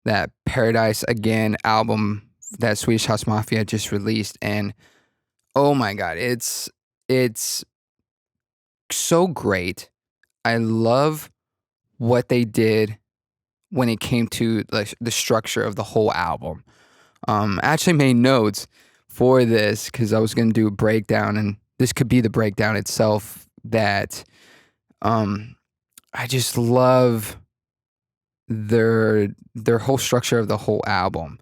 that Paradise Again album that Swedish House Mafia just released, and oh my god, it's so great. I love what they did when it came to like the structure of the whole album. I actually made notes for this because I was gonna do a breakdown, and this could be the breakdown itself. That um, I just love their whole structure of the whole album.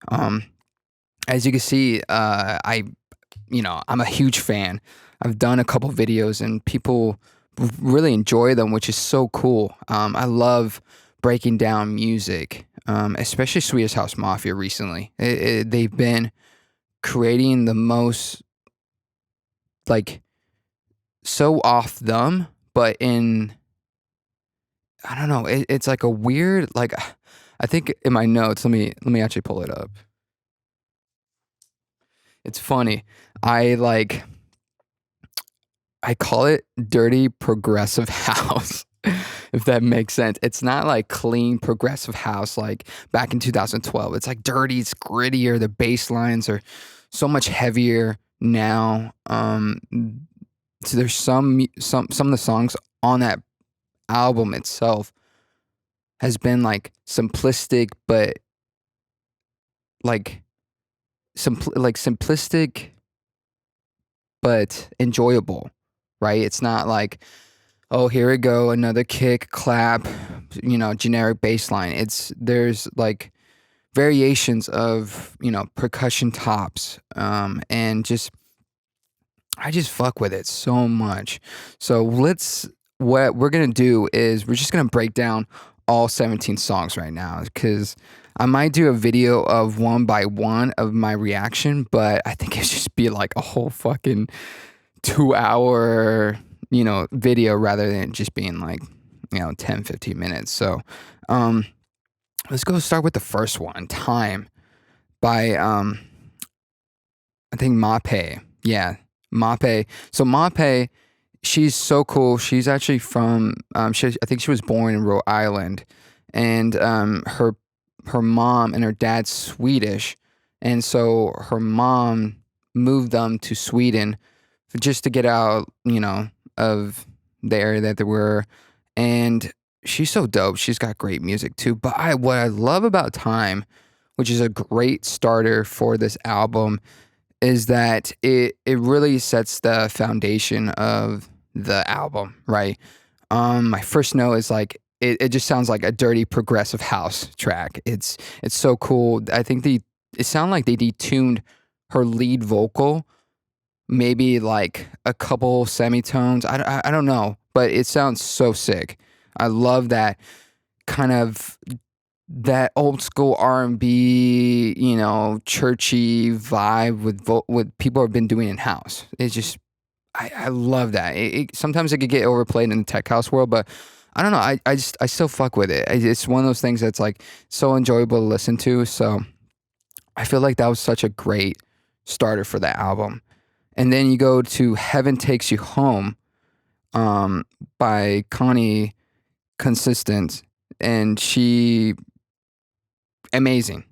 Um, as you can see, I'm a huge fan. I've done a couple videos and people really enjoy them, which is so cool. I love breaking down music, especially Swedish House Mafia recently. They've been creating the most like so off them, but in I don't know. It's like a weird like I think in my notes. Let me actually pull it up. It's funny. I like I call it dirty progressive house, if that makes sense. It's not like clean progressive house like back in 2012. It's like dirty, it's grittier. The bass lines are so much heavier now. So there's some of the songs on that album itself has been like simplistic, but like simplistic but enjoyable, right? It's not like, oh, here we go, another kick, clap, generic bass line. There's like variations of, percussion tops, and just, I just fuck with it so much. So what we're gonna do is we're just gonna break down all 17 songs right now because I might do a video of one by one of my reaction, but I think it should just be like a whole fucking 2 hour, video rather than just being like, 10, 15 minutes. So, um, let's go start with the first one, Time by, I think Mape. Yeah, Mape. So Mape, she's so cool. She's actually from, I think she was born in Rhode Island, and her mom and her dad's Swedish, and so her mom moved them to Sweden just to get out, of the area that they were. And she's so dope. She's got great music too. But what I love about Time, which is a great starter for this album, is that it really sets the foundation of the album, right? My first note is like it just sounds like a dirty progressive house track. It's so cool. I think it sounded like they detuned her lead vocal, maybe like a couple semitones. I don't know, but it sounds so sick. I love that kind of that old school R&B, churchy vibe with people have been doing in house. It's just I love that. Sometimes it could get overplayed in the tech house world, but I don't know. I still fuck with it. It's one of those things that's like so enjoyable to listen to. So I feel like that was such a great starter for that album. And then you go to Heaven Takes You Home, by Connie Consistent, and she amazing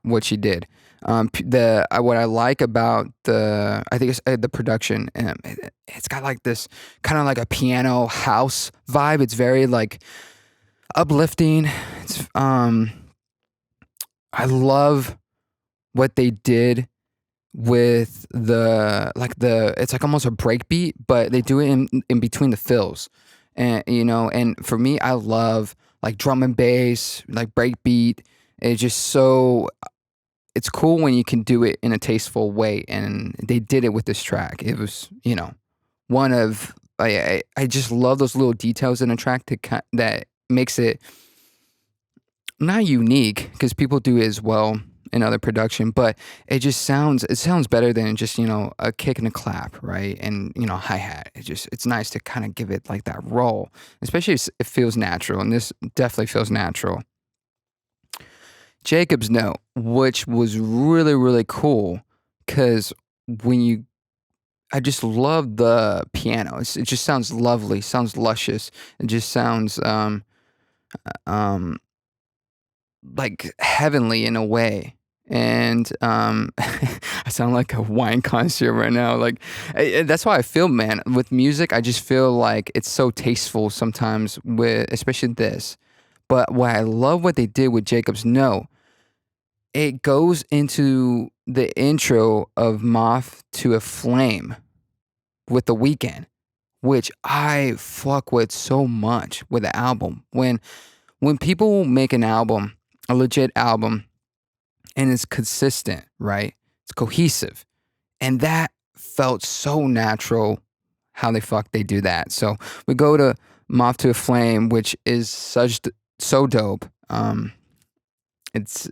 what she did. The what I like about I think it's the production. It's got like this kind of like a piano house vibe. It's very like uplifting. It's I love what they did with it's like almost a break beat, but they do it in between the fills. And and for me, I love like drum and bass, like break beat. It's just so it's cool when you can do it in a tasteful way, and they did it with this track. It was, one of I just love those little details in a track that makes it not unique because people do it as well in other production, but it sounds better than just a kick and a clap, right? And hi hat. It's nice to kind of give it like that roll, especially if it feels natural, and this definitely feels natural. Jacob's Note, which was really really cool, because when you I just love the piano. It just sounds lovely, sounds luscious. It just sounds um like heavenly in a way. And I sound like a wine connoisseur right now. Like that's how I feel, man. With music, I just feel like it's so tasteful sometimes with especially this. But what I love what they did with Jacob's No, it goes into the intro of Moth To A Flame with The Weeknd, which I fuck with so much with the album. When people make an album, a legit album, and it's consistent, right? It's cohesive. And that felt so natural how they do that. So we go to Moth To A Flame, which is so dope. It's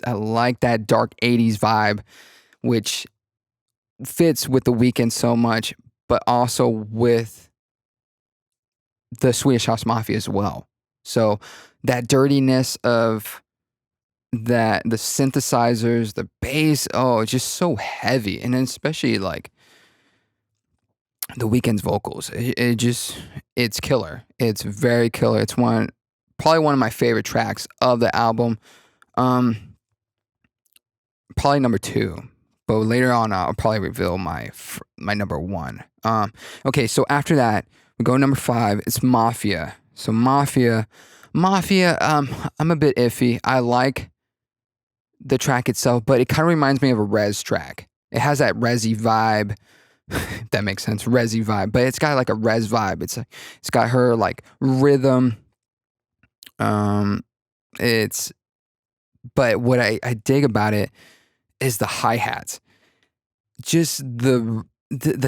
I like that dark 80s vibe, which fits with The Weeknd so much, but also with the Swedish House Mafia as well. So that dirtiness of that the synthesizers, the bass, oh, it's just so heavy. And then especially like The Weeknd's vocals. It just it's killer. It's very killer. It's probably one of my favorite tracks of the album. Um Probably number 2. But later on I'll probably reveal my number 1. Okay, so after that, we go number 5. It's Mafia. So Mafia, I'm a bit iffy. I like the track itself, but it kind of reminds me of a Rez track. It has that Rezzy vibe, if that makes sense, Rezzy vibe, but it's got like a Rez vibe. It's got her like rhythm. It's but what I dig about it is the hi-hats. Just the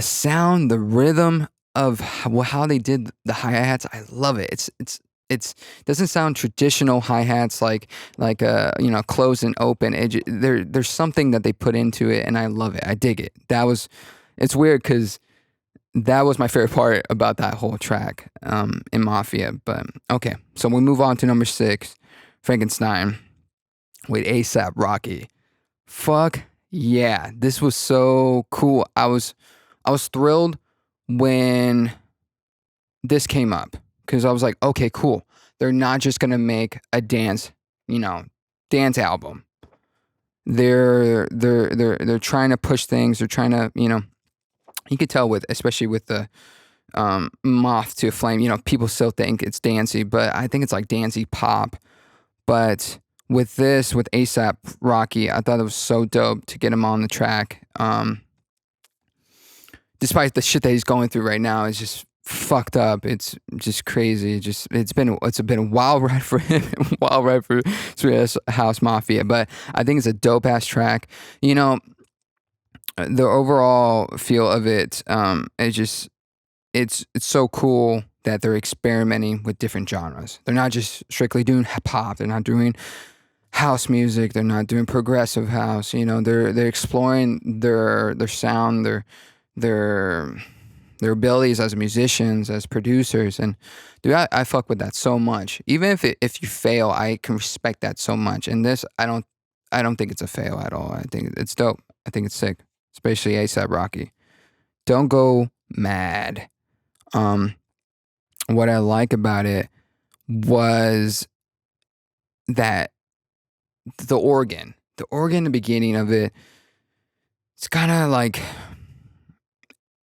sound, the rhythm of how they did the hi-hats. I love it. It's doesn't sound traditional hi-hats like closed and open. There's something that they put into it, and I love it. I dig it. It's weird because that was my favorite part about that whole track in Mafia. But okay, so we move on to number 6, Frankenstein with ASAP Rocky. Fuck yeah, this was so cool. I was thrilled when this came up because I was like, okay, cool. They're not just gonna make a dance album. They're trying to push things. They're trying to, you could tell especially with the Moth To A Flame. People still think it's dancey, but I think it's like dancey pop. But with ASAP Rocky, I thought it was so dope to get him on the track. Despite the shit that he's going through right now, it's just fucked up. It's just crazy. It's been a wild ride for him, wild ride for Swedish House Mafia. But I think it's a dope ass track. The overall feel of it, it's so cool that they're experimenting with different genres. They're not just strictly doing hip hop. They're not doing house music. They're not doing progressive house. They're exploring their sound, their abilities as musicians, as producers. And dude, I fuck with that so much. Even if you fail, I can respect that so much. And this, I don't think it's a fail at all. I think it's dope. I think it's sick, especially ASAP Rocky. Don't go mad. What I like about it was that the organ in the beginning of it, it's kind of like,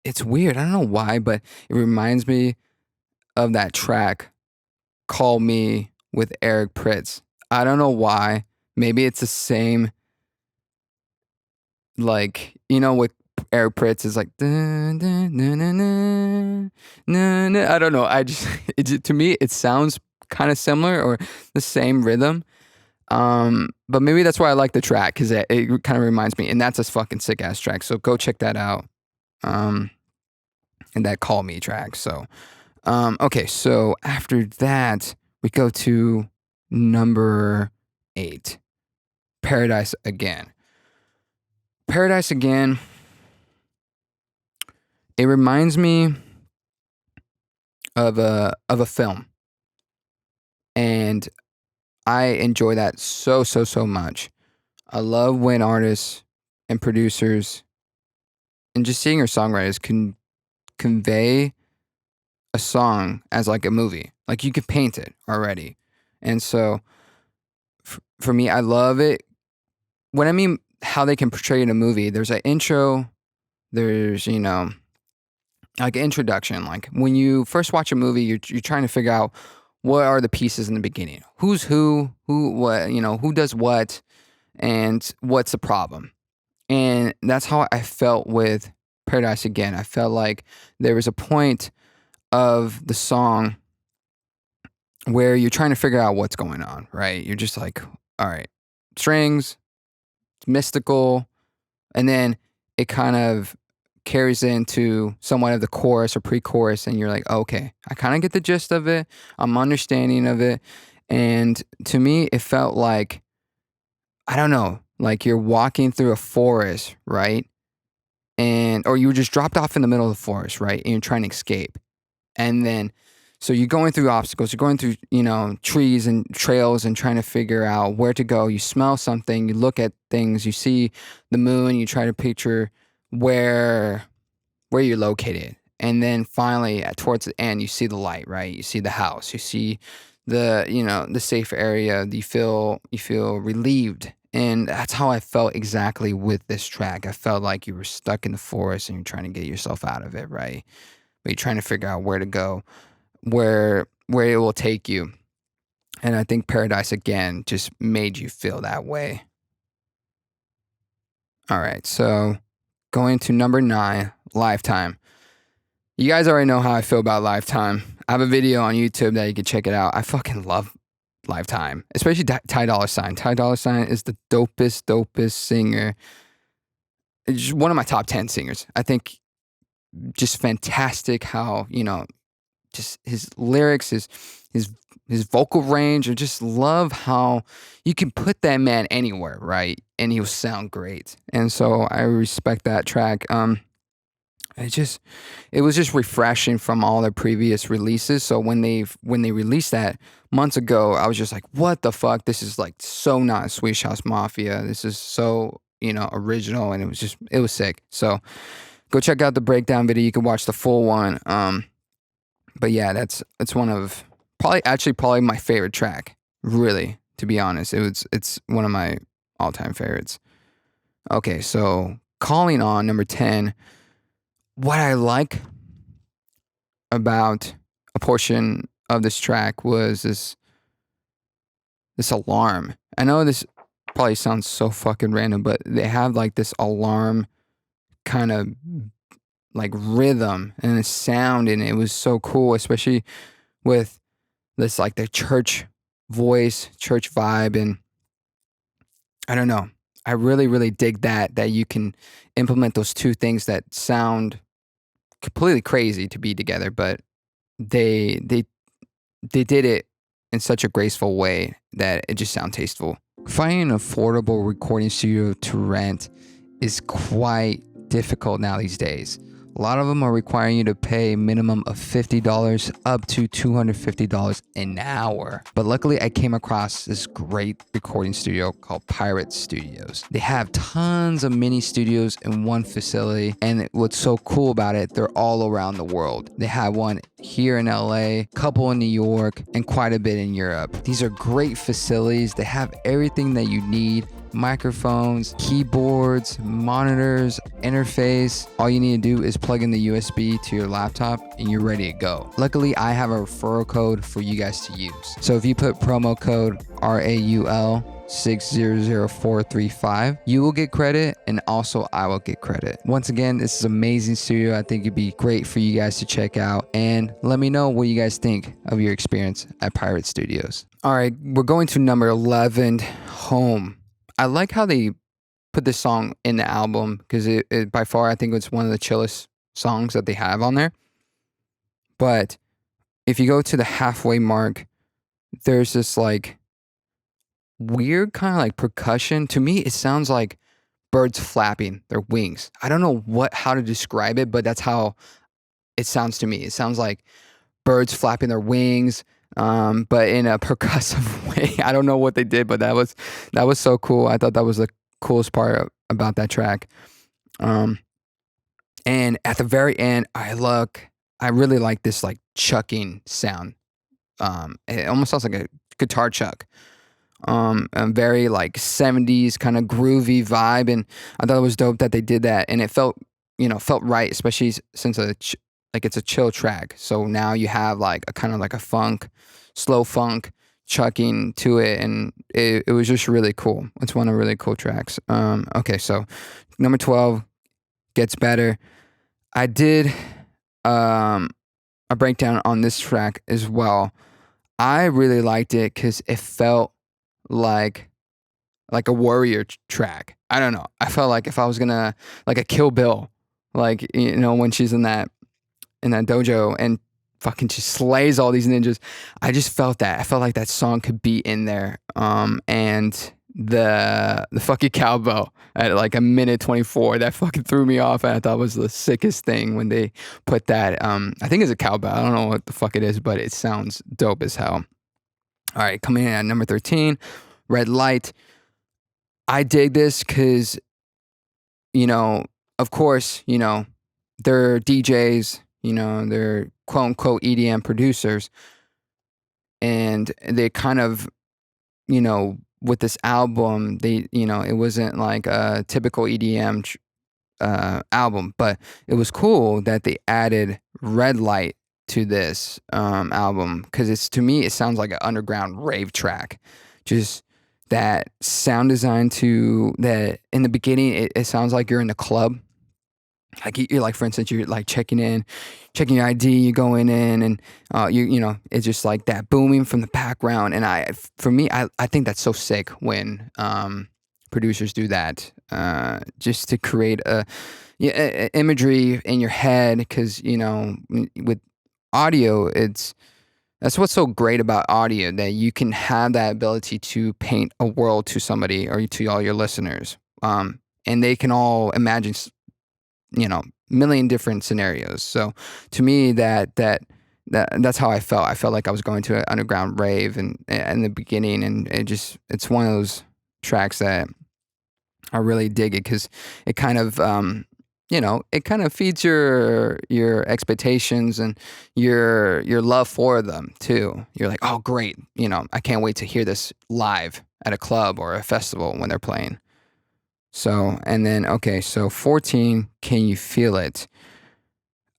it's weird. I don't know why, but it reminds me of that track, Call Me with Eric Pritz. I don't know why. Maybe it's the same, like, with Eric Pritz is like, dun, dun, dun, dun, dun, dun, dun. I don't know. To me, it sounds kind of similar or the same rhythm. But maybe that's why I like the track, because it kind of reminds me, and that's a fucking sick ass track. So go check that out. And that Call Me track. So, okay. So after that, we go to number 8, Paradise Again. Paradise Again. It reminds me of a film, and I enjoy that so much. I love when artists and producers and just singer-songwriters can convey a song as like a movie. Like you could paint it already. And so for me, I love it. When I mean how they can portray in a movie, there's an intro, there's, like an introduction. Like when you first watch a movie, you're trying to figure out what are the pieces in the beginning. Who's who what, who does what, and what's the problem. And that's how I felt with Paradise Again. I felt like there was a point of the song where you're trying to figure out what's going on, right? You're just like, all right, strings, it's mystical, and then it kind of carries into somewhat of the chorus or pre-chorus, and you're like, okay, I kind of get the gist of it. I'm understanding of it. And to me, it felt like, I don't know, like you're walking through a forest, right? And or you were just dropped off in the middle of the forest, right? And you're trying to escape. And then so you're going through obstacles, you're going through, trees and trails and trying to figure out where to go. You smell something, you look at things, you see the moon, you try to picture where you're located. And then finally towards the end you see the light, right? You see the house, you see the safe area. You feel relieved. And that's how I felt exactly with this track. I felt like you were stuck in the forest and you're trying to get yourself out of it, right? But you're trying to figure out where to go, where it will take you. And I think Paradise Again just made you feel that way. All right, so going to number 9, Lifetime. You guys already know how I feel about Lifetime. I have a video on YouTube that you can check it out. I fucking love Lifetime, especially Ty Dolla $ign. Ty Dolla $ign is the dopest singer. It's just one of my top 10 singers. I think just fantastic how, just his lyrics, his vocal range. I just love how you can put that man anywhere, right? And he'll sound great. And so I respect that track. It was just refreshing from all their previous releases. So when they released that months ago, I was just like, what the fuck? This is like so not Swedish House Mafia. This is so, original, and it was sick. So go check out the breakdown video. You can watch the full one. But yeah, it's one of probably my favorite track. Really, to be honest, it's one of my all-time favorites. Okay, so Calling On, number 10. What I like about a portion of this track was this alarm. I know this probably sounds so fucking random, but they have like this alarm kind of like rhythm and a sound, and it was so cool, especially with this like the church voice, church vibe. And I don't know, I really dig that you can implement those two things that sound completely crazy to be together, but they did it in such a graceful way that it just sounds tasteful. Finding an affordable recording studio to rent is quite difficult now these days. A lot of them are requiring you to pay a minimum of $50 up to $250 an hour. But luckily I came across this great recording studio called Pirate Studios. They have tons of mini studios in one facility, and what's so cool about it, they're all around the world. They have one here in LA, a couple in New York, and quite a bit in Europe. These are great facilities. They have everything that you need: microphones, keyboards, monitors, interface. All you need to do is plug in the USB to your laptop and you're ready to go. Luckily, I have a referral code for you guys to use. So if you put promo code RAUL 600435, you will get credit, and also I will get credit. Once again, this is an amazing studio. I think it'd be great for you guys to check out, and let me know what you guys think of your experience at Pirate Studios. All right, we're going to number 11, Home. I like how they put this song in the album because it by far, I think it's one of the chillest songs that they have on there. But if you go to the halfway mark, there's this like weird kind of like percussion. To me, it sounds like birds flapping their wings. I don't know how to describe it, but that's how it sounds to me. It sounds like birds flapping their wings, but in a percussive way. I don't know what they did, but that was so cool. I thought that was the coolest part about that track. And at the very end, I really like this like chucking sound. It almost sounds like a guitar chuck. A very like 70s kind of groovy vibe, and I thought it was dope that they did that, and it felt, felt right, especially since like it's a chill track. So now you have like a kind of like a funk, slow funk chucking to it, and it was just really cool. It's one of really cool tracks. Okay, so number 12 gets better. I did a breakdown on this track as well. I really liked it because it felt like a warrior track. I don't know. I felt like if I was gonna, like a Kill Bill, like, when she's in that dojo and fucking just slays all these ninjas. I just felt that. I felt like that song could be in there. And the fucking cowbell at like a minute 24, that fucking threw me off, and I thought was the sickest thing when they put that. I think it's a cowbell. I don't know what the fuck it is, but it sounds dope as hell. All right, coming in at number 13, Red Light. I dig this because, of course, they're DJs, they're quote unquote EDM producers, and they kind of, with this album, it wasn't like a typical EDM album, but it was cool that they added Red Light to this album, because to me, it sounds like an underground rave track. Just that sound design to that in the beginning, it sounds like you're in the club. Like you're like, for instance, you're like checking your ID, you going in, and it's just like that booming from the background. And for me, I think that's so sick when producers do that, just to create a imagery in your head, because with audio, that's what's so great about audio, that you can have that ability to paint a world to somebody or to all your listeners, and they can all imagine million different scenarios. So to me, that's how I felt. I felt like I was going to an underground rave, and in the beginning, and it's one of those tracks that I really dig it, because it kind of it kind of feeds your expectations and your love for them too. You're like, oh great, I can't wait to hear this live at a club or a festival when they're playing. So, and then, okay, so 14, Can You Feel It?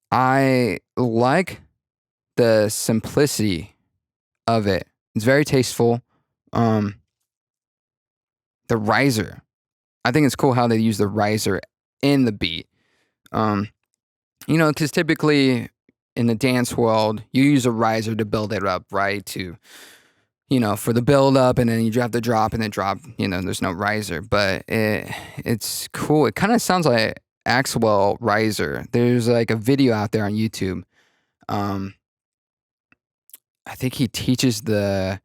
I like the simplicity of it. It's very tasteful. The riser. I think it's cool how they use the riser in the beat. Because typically in the dance world, you use a riser to build it up, right? To for the build up, and then you have the drop, and then drop, there's no riser, but it's cool. It kind of sounds like Axwell riser. There's like a video out there on YouTube. I think he teaches I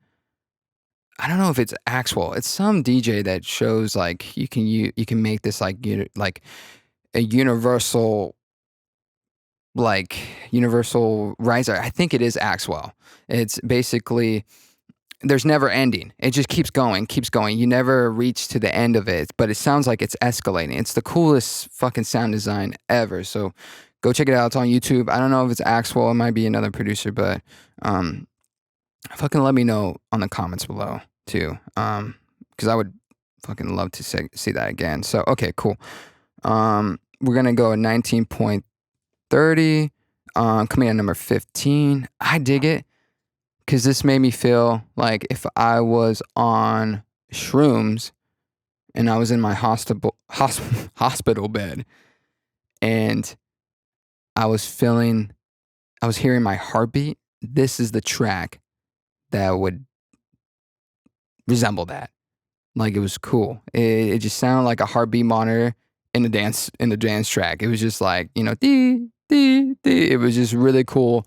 don't know if it's Axwell. It's some DJ that shows like you can make this like like a universal riser. I think it is Axwell. It's basically, there's never ending. It just keeps going, keeps going. You never reach to the end of it, but it sounds like it's escalating. It's the coolest fucking sound design ever. So go check it out. It's on YouTube. I don't know if it's Axwell. It might be another producer, but fucking let me know on the comments below too. Because I would fucking love to see that again. So, okay, cool. We're going to go at 19.30. Coming in at number 15. I dig it, because this made me feel like if I was on shrooms and I was in my hospital bed, and I was hearing my heartbeat. This is the track that would resemble that. Like, it was cool. It just sounded like a heartbeat monitor in the dance track. It was just like, dee, dee, dee. It was just really cool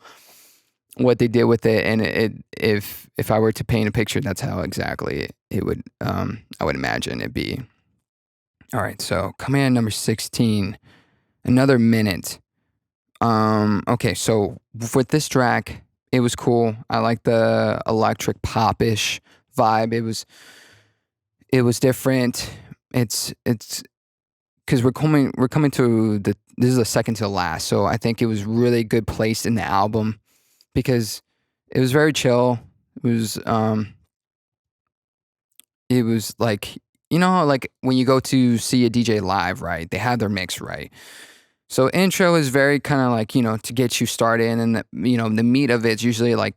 what they did with it, and if I were to paint a picture, that's how exactly it would I would imagine it be. All right, so coming in at number 16, another minute. Okay, so with this track, it was cool. I like the electric pop-ish vibe. It was different. It's because we're coming to this is the second to the last, so I think it was really good placed in the album, because it was very chill. It was it was like, you know how, like, when you go to see a DJ live, right? They have their mix, right? So intro is very kind of like, to get you started, and the meat of it's usually like,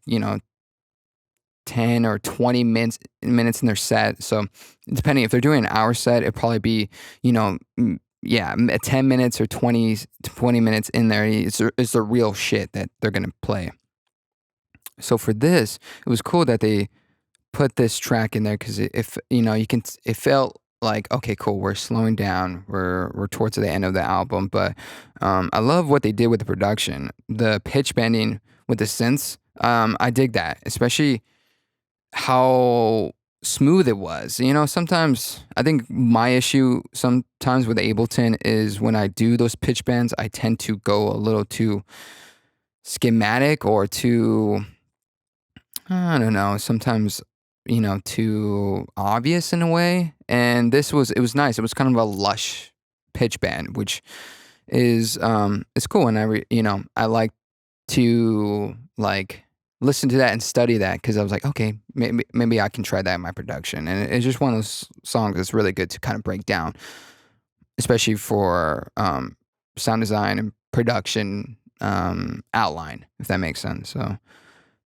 10 or 20 minutes in their set. So depending if they're doing an hour set, it'd probably be, yeah, 10 minutes or 20 minutes in there. It's the real shit that they're going to play. So for this, it was cool that they put this track in there because if it felt like, okay, cool, we're slowing down, we're towards the end of the album, but I love what they did with the production, the pitch bending with the synths. I dig that, especially how smooth it was. Sometimes I think my issue sometimes with Ableton is when I do those pitch bends, I tend to go a little too schematic or too, I don't know, sometimes, too obvious in a way. And it was nice. It was kind of a lush pitch bend, which is cool. And I like to like listen to that and study that because I was like, okay, maybe I can try that in my production. And it's just one of those songs that's really good to kind of break down, especially for sound design and production outline, if that makes sense. So,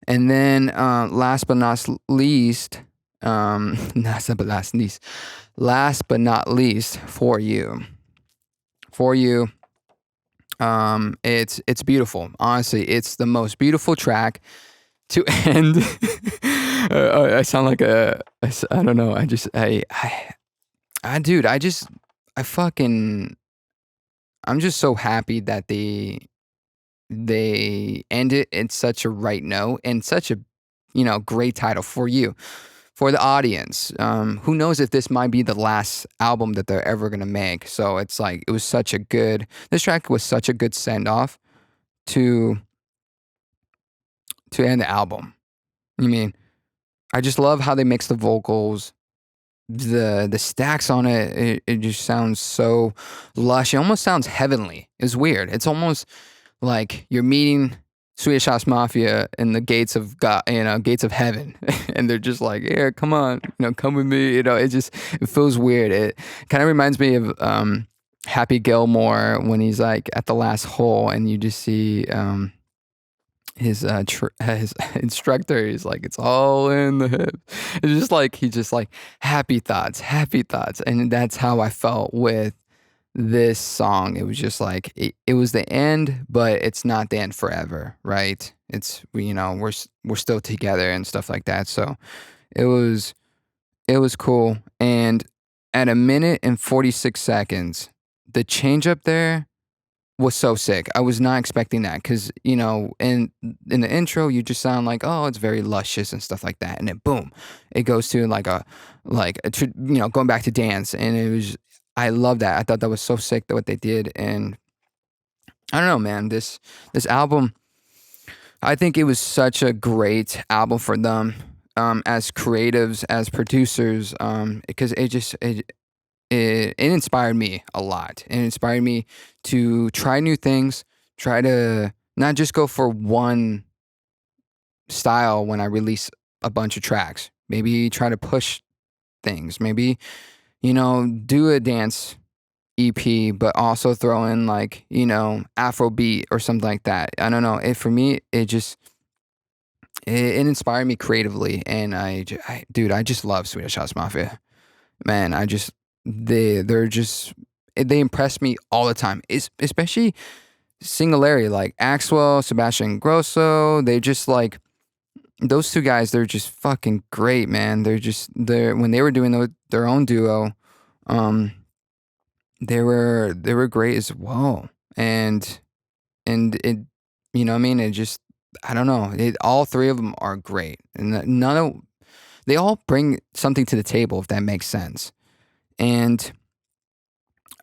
and then last but not least, last but not least, For You. For You. It's beautiful. Honestly, it's the most beautiful track to end. I sound like I don't know. Dude, I fucking, I'm just so happy that they end it in such a right note and such a, great title, For You, for the audience. Who knows if this might be the last album that they're ever gonna make? So it's like it was such a good. This track was such a good send off to end the album. I mean, I just love how they mix the vocals, the stacks on it. It just sounds so lush. It almost sounds heavenly. It's weird. It's almost like you're meeting Swedish House Mafia in the gates of God, gates of heaven, and they're just like, "Yeah, come on, come with me." It feels weird. It kind of reminds me of Happy Gilmore when he's like at the last hole, and you just see his instructor. He's like, it's all in the hip. It's just like he's just like happy thoughts, and that's how I felt with this song. It was just like it was the end, but it's not the end forever, right? It's we're still together and stuff like that. So it was cool. And at a minute and 46 seconds, the change up there was so sick. I was not expecting that because in the intro you just sound like, oh, it's very luscious and stuff like that, and then boom, it goes to going back to dance, and it was, I love that. I thought that was so sick that what they did, and I don't know, man. This album, I think it was such a great album for them, as creatives, as producers, because it inspired me a lot. It inspired me to try new things, try to not just go for one style when I release a bunch of tracks. Maybe try to push things. Maybe, do a dance EP, but also throw in like, Afrobeat or something like that. I don't know. For me, it inspired me creatively. And dude, I just love Swedish House Mafia. Man, they're just, they impress me all the time. Especially singularity, like Axwell, Sebastian Grosso. They just like those two guys. They're just fucking great, man. They're when they were doing their own duo, they were great as well. And it, what I mean, it just, I don't know. All three of them are great, and they all bring something to the table, if that makes sense. And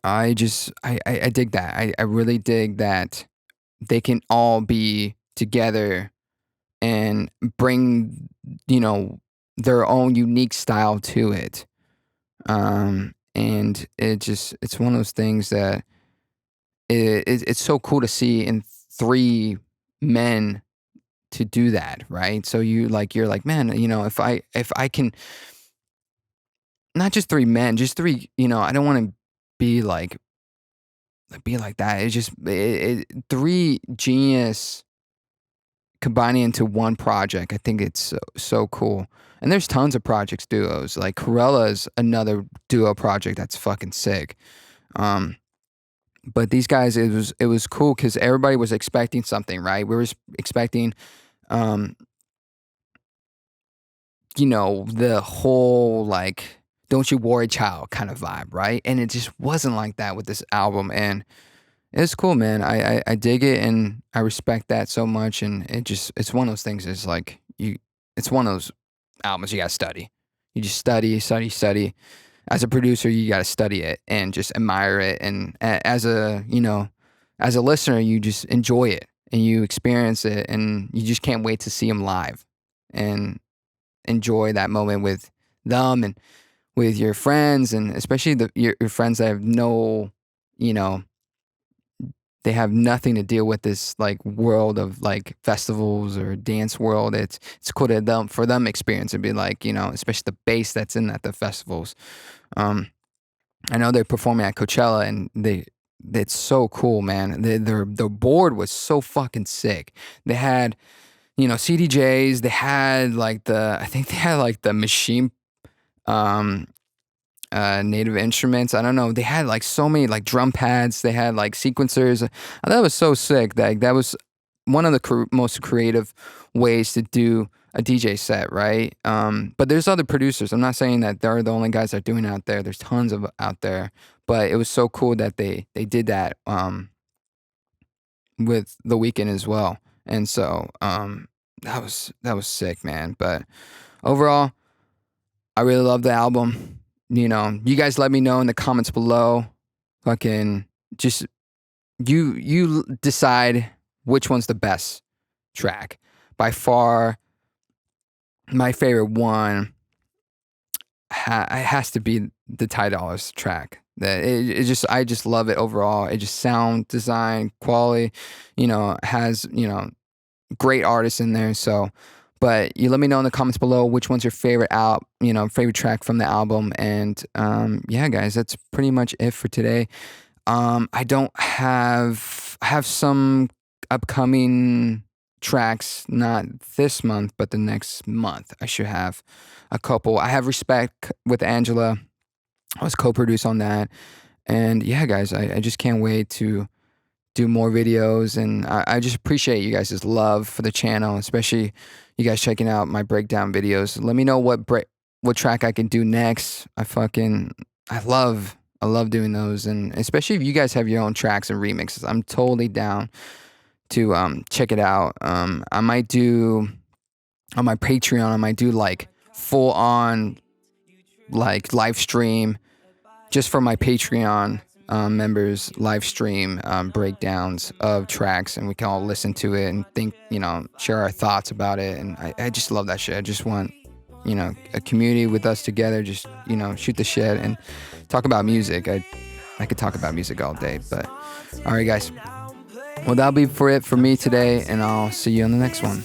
I dig that. I really dig that they can all be together and bring, their own unique style to it. And it's one of those things that it's so cool to see in three men to do that, right? So you're like, man, if I can not just three men, just three, I don't want to be like that. It's just three genius combining into one project. I think it's so cool. And there's tons of projects duos. Like Corella is another duo project that's fucking sick. Um, but these guys, it was cool because everybody was expecting something, right? We were expecting, um, the whole like "Don't You Worry, Child" kind of vibe, right? And it just wasn't like that with this album, and it's cool, man. I dig it, and I respect that so much. And it's one of those things. It's like it's one of those albums you gotta study. You just study, study, study. As a producer, you gotta study it and just admire it. And as a listener, you just enjoy it and you experience it, and you just can't wait to see them live and enjoy that moment with them and with your friends, and especially your friends that have you know they have nothing to deal with this like world of like festivals or dance world. It's cool to them for them experience and be like, especially the bass that's in at the festivals. Um, I know they're performing at Coachella, and it's so cool, man. Their board was so fucking sick. They had CDJs. They had I think they had like the machine um native instruments. I don't know. They had like so many like drum pads. They had like sequencers. I thought it was so sick. That was one of the most creative ways to do a DJ set, right? But there's other producers. I'm not saying that they're the only guys that are doing it out there. There's tons of out there. But it was so cool that they did that with The Weeknd as well. And so that was sick, man. But overall, I really love the album. You guys let me know in the comments below. Fucking just you decide which one's the best track. By far, my favorite one it has to be the Ty Dolla's track. That I just love it overall. It just sound design quality, has great artists in there. So, but you let me know in the comments below which one's your favorite favorite track from the album. And yeah, guys, that's pretty much it for today. I have some upcoming tracks, not this month, but the next month. I should have a couple. I have Respect with Angela. I was co-produced on that. And yeah, guys, I just can't wait to do more videos, and I just appreciate you guys' love for the channel, especially you guys checking out my breakdown videos. Let me know what track I can do next. I love doing those, and especially if you guys have your own tracks and remixes, I'm totally down to check it out. I might do on my Patreon, I might do like full on like live stream just for my Patreon members, live stream breakdowns of tracks, and we can all listen to it and think, share our thoughts about it. And I just love that shit. I just want, a community with us together, just, shoot the shit and talk about music. I could talk about music all day, but all right, guys. Well, that'll be it for me today, and I'll see you on the next one.